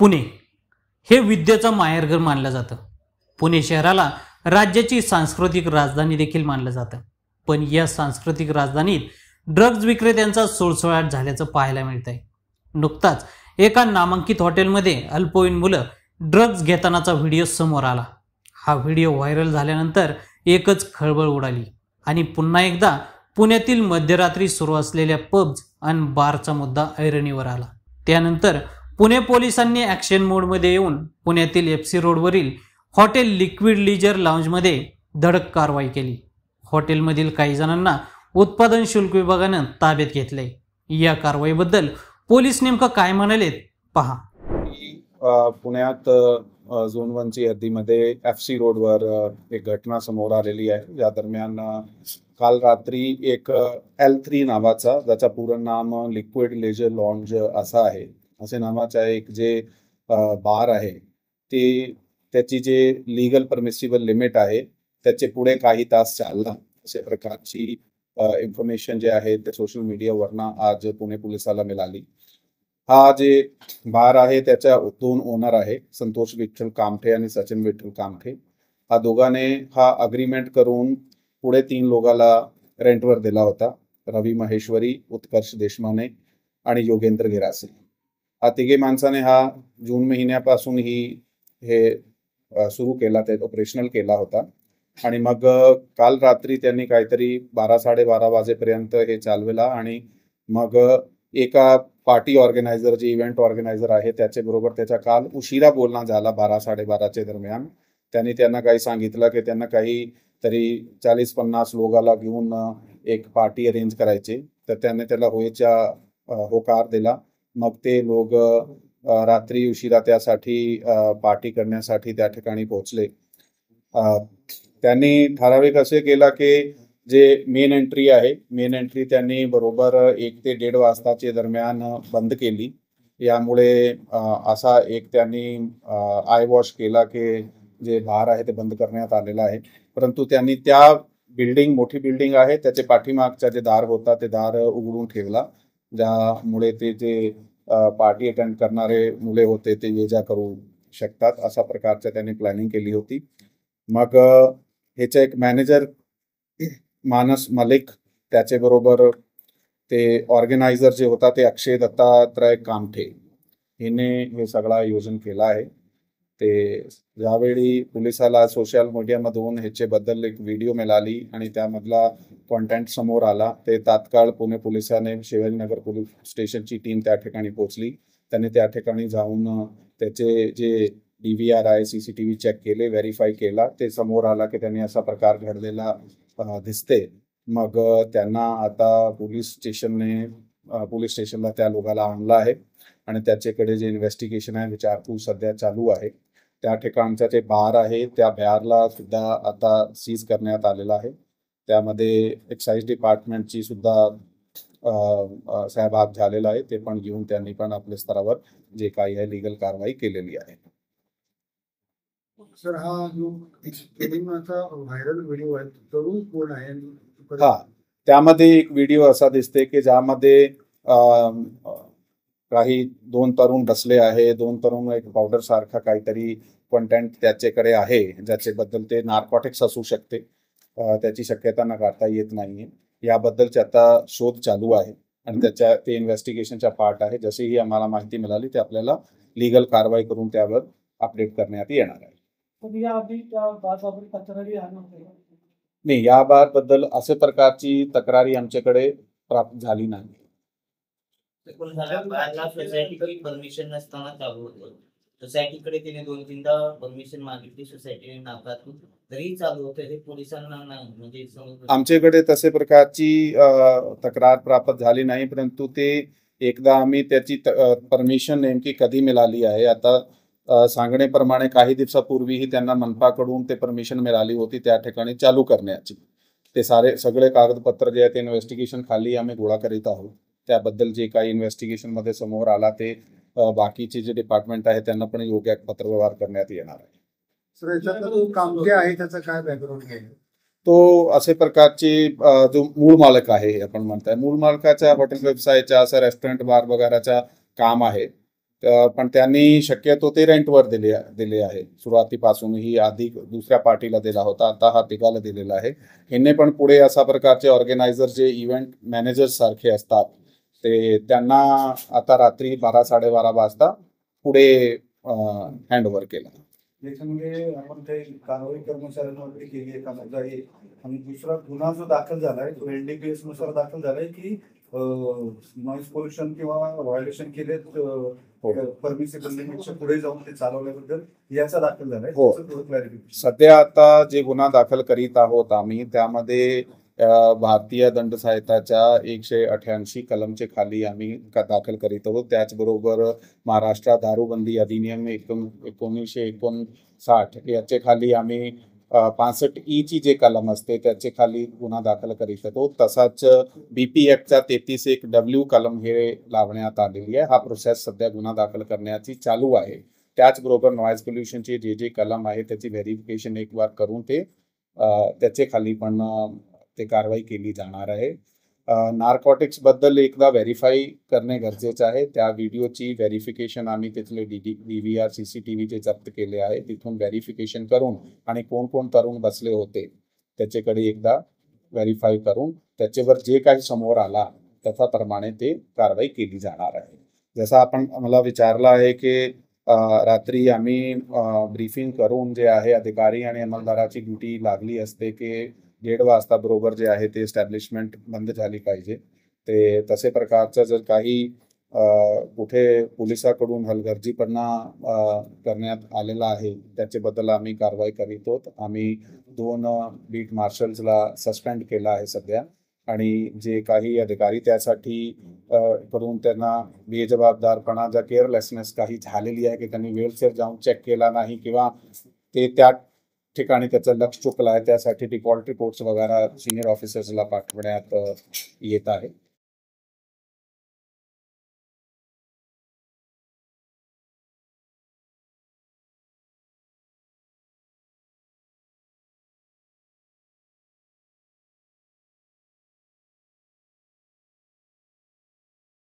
पुणे हे विद्येचं माहेरघर मानलं जातं. पुणे शहराला राज्याची सांस्कृतिक राजधानी देखील मानलं जातं. पण या सांस्कृतिक राजधानीत ड्रग्ज विक्रेत्यांचा सुळसुळाट झाल्याचं पाहायला मिळतंय. नुकताच एका नामांकित हॉटेलमध्ये अल्पवयीन मुलं ड्रग्ज घेतानाचा व्हिडिओ समोर आला. हा व्हिडिओ व्हायरल झाल्यानंतर एकच खळबळ उडाली आणि पुन्हा एकदा पुण्यातील मध्यरात्री सुरू असलेल्या पब्स आणि बारचा मुद्दा ऐरणीवर आला. त्यानंतर पुणे पोलिसांनी ॲक्शन मोडमध्ये येऊन पुण्यातील FC रोडवरील हॉटेल लिक्विड लीजर लाऊंजमध्ये धडक कारवाई केली. हॉटेलमधील काही जणांना उत्पादन शुल्क विभागानं ताब्यात घेतलंय. या कारवाईबद्दल पोलीस नेमकं काय म्हणालेत पहा. पुण्यात झोन 1ची हद्दीमध्ये FC रोडवर एक घटना समोर आलेली आहे. या दरम्यान काल रात्री एक L3 नावाचा, ज्याचा पूर्ण नाम लिक्विड लेजर लॉन्ज असा आहे, असे नावाचा एक जे बार आहे, ते त्याची जे लीगल परमिसिबल लिमिट आहे त्याचे पुढे काही तास चालला, अशा प्रकारची इन्फॉर्मेशन जे आहे ते सोशल मीडियावरनं आज पुणे पोलिसाला मिळाली. हा जे बार आहे त्याच्या 2 ओनर आहे, संतोष विठ्ठल कामठे आणि सचिन विठ्ठल कामठे. हा दोघांनी हा अग्रीमेंट करून पुढे 3 लोकांना रेंटवर दिला होता. रवी महेश्वरी, उत्कर्ष देशमाने आणि योगेंद्र गिरासे. हा तिघे माणसाने हा जून महिन्यापासून हे सुरू केला, ते ऑपरेशनल केला होता. आणि मग काल रात्री त्यांनी काहीतरी 12-12:30 वाजेपर्यंत हे चालवला. आणि मग एका पार्टी ऑर्गनायझर, जे इव्हेंट ऑर्गनायझर आहे, त्याच्याबरोबर त्याचा काल उशिरा बोलणं झाला 12-12:30च्या दरम्यान. त्यांनी त्यांना काही सांगितलं की त्यांना काही तरी 40-50 लोकांना घेऊन एक पार्टी अरेंज करायची. तर त्याने त्याला होकार दिला. मग ते लोक रात्री उशिरा त्यासाठी पार्टी करण्यासाठी त्या ठिकाणी पोहोचले. त्यांनी ठराविक असे केला की जे मेन एंट्री आहे, मेन एंट्री त्यांनी बरोबर 1 ते 1:30 वाजताच्या दरम्यान बंद केली. यामुळे असा एक त्यांनी आय वॉश केला की जे बार आहे ते बंद करण्यात आलेलं आहे. परंतु त्यांनी त्या मोठी बिल्डिंग आहे त्याचे पाठीमागचा जे दार होता ते दार उघडून ठेवला, ज्यामुळे ते जे पार्टी अटेंड करणारे मुले होते ते ये जा करू शकतात, अशा प्रकारचं त्यांनी प्लॅनिंग केली होती. मग ह्याचा एक मॅनेजर मानस मलिक, त्याच्याबरोबर ते ऑर्गनायझर जे होता ते अक्षय दत्तात्रय कामठे, हिने हे सगळं आयोजन केलं आहे. ते ज्यावेळी पोलिसाला सोशल मीडियामधून ह्याच्याबद्दल एक व्हिडिओ मिळाली आणि त्यामधला कॉन्टेंट समोर आला, ते तात्काळ पुणे पोलिसाने शिवाजीनगर पोलीस स्टेशनची टीम त्या ठिकाणी पोहोचली. त्यांनी त्या ठिकाणी जाऊन त्याचे जे DVR आहे, CCTV चेक केले, व्हेरीफाय केला. ते समोर आला की त्यांनी असा प्रकार घडलेला दिसते. मग त्यांना आता पोलीस स्टेशनला त्या लोकांना आणलं आहे आणि त्याच्याकडे जे इन्व्हेस्टिगेशन आहे, विचारपूस सध्या चालू आहे. त्या ठिकाणचा जे बार आहे त्या बारला सुद्धा आता सीज करण्यात आलेला आहे. त्यामध्ये एक्साइज डिपार्टमेंटची सुद्धा सहभाग झालेला आहे. ते पण घेऊन त्यांनी पण आपल्या स्तरावर जे काही आहे लीगल कारवाई केलेली आहे. सर, हा जो व्हायरल व्हिडिओ आहे, तरुण कोण आहे? हा, त्यामध्ये एक व्हिडिओ असा दिसते की ज्यामध्ये काही 2 तरुण बसले आहे. 2 तरुण एक पावडर सारखा काहीतरी कंटेंट त्याच्याकडे आहे, ज्याच्याबद्दल ते नार्कोटिक्स असू शकते, त्याची शक्यता नाकारता येत नाहीये. याबद्दलचे आता शोध चालू आहे आणि ते इन्व्हेस्टिगेशनचा पार्ट आहे. जशीही आम्हाला माहिती मिळाली ते आपल्याला लीगल कारवाई करून त्यावर अपडेट करण्यात येणार आहे. नाही, या बाबतबद्दल असे प्रकारची तक्रारी आमच्याकडे प्राप्त झाली नाही. परमिशन नसताना चालू होतं, सोसायटीकडे तिने 2-3दा परमिशन मागितली, सोसायटीने नाकारली, तरी चालू होतं. हे पोलिसांना नाही, म्हणजे आमच्याकडे तसे प्रकारची तक्रार प्राप्त झाली नाही. परंतु ते एकदा आम्ही त्याची परमिशन नेमकी कधी मिळाली आहे, आता सांगण्याप्रमाणे काही दिवसापूर्वीही त्यांना मनपाकडून ते परमिशन मिळाली होती त्या ठिकाणी चालू करण्याची. ते सगळे कागदपत्र जे आहे ते इन्व्हेस्टिगेशन खाली आम्ही गोळा करीत आहोत. त्याबद्दल जे काही इन्व्हेस्टिगेशनमध्ये समोर आला ते बाकीचे जे डिपार्टमेंट आहे त्यांना पण योग्य पत्रव्यवहार करण्यात येणार आहे. सर, याच्यात जो कामठे आहे त्याचा काय बॅकग्राऊंड आहे? तो असे प्रकारचे जो मूळ मालक आहे, आपण म्हणताय मूळ मालकाच्या हॉटेल व्यवसायाच्या, असं रेस्टॉरंट बार वगैरेचा काम आहे. पण त्यांनी शक्यतो ते रेंटवर दिले आहे. सुरुवातीपासूनही आधी दुसऱ्या पार्टीला दिला होता, आता हा तिघाला दिलेला आहे. ह्यांनी पण पुढे अशा प्रकारचे ऑर्गनायझर जे इव्हेंट मॅनेजर सारखे असतात ते त्यांना आता रात्री 12-12:30 वाजता पुढे हँडओव्हर केला. याच्यामध्ये आपण काही कारवाई कर्मचाऱ्यांवरती केली आहे का समजा हे, आणि दुसरा गुन्हा जो दाखल झालाय तो NDPS नुसार दाखल झालाय की नॉईज पोल्युशन किंवा व्हायोलेशन केले परमिसिबल लिमिटच्या पुढे जाऊन ते चालवल्याबद्दल याचा दाखल झालाय? हो. त्याचं थोडं clarification. सध्या आता जे गुन्हा दाखल करीत आहोत आम्ही त्यामध्ये भारतीय दंड संहिताच्या 188 कलमचे खाली आम्ही दाखल करीत आहोत. त्याचबरोबर महाराष्ट्र दारूबंदी अधिनियम 1959 याचे खाली आम्ही 65E ची जे कलम असते त्याचे खाली गुन्हा दाखल करीत होतो. तसाच BP ऍक्टचा 33(1)W कलम हे लावण्यात आलेली आहे. हा प्रोसेस सध्या गुन्हा दाखल करण्याची चालू आहे. त्याचबरोबर नॉईज पोल्युशनचे जे कलम आहे त्याची व्हेरिफिकेशन एक बार करून ते त्याचे खाली पण ते कारवाई केली जाणार आहे. नार्कोटिक्स बद्दल एकदा व्हेरीफाय करणे गरजेचं आहे. त्या व्हिडिओची व्हेरिफिकेशन आम्ही तिथले DVR CCTVचे जप्त केले आहे. तिथून व्हेरिफिकेशन करून आणि कोण कोण तरुण बसले होते त्याच्याकडे एकदा व्हेरीफाय करून त्याच्यावर जे काही समोर आला त्याप्रमाणे ते कारवाई केली जाणार आहे. जसं आपण मला विचारलं आहे की रात्री आम्ही ब्रीफिंग करून जे आहे अधिकारी आणि अंमलदाराची ड्युटी लागली असते की 1:30 वाजता बरोबर जे आहे ते एस्टॅब्लिशमेंट बंद झाली पाहिजे. ते तसे प्रकारचं जर काही कुठे पोलिसाकडून हलगर्जीपणा करण्यात आलेला आहे त्याच्याबद्दल आम्ही कारवाई करीत आहोत. आम्ही 2 बीट मार्शल्सला सस्पेंड केला आहे सध्या, आणि जे काही अधिकारी त्यासाठी करून त्यांना बेजबाबदारपणा जर केअरलेसनेस काही झालेली आहे की त्यांनी वेळेवर जाऊन चेक केला नाही किंवा ते त्या ठिकाणी त्याचं लक्ष चुकलं आहे त्यासाठी डिफॉल्ट रिपोर्ट्स वगैरे सिनियर ऑफिसर्सला पाठवण्यात येत आहे.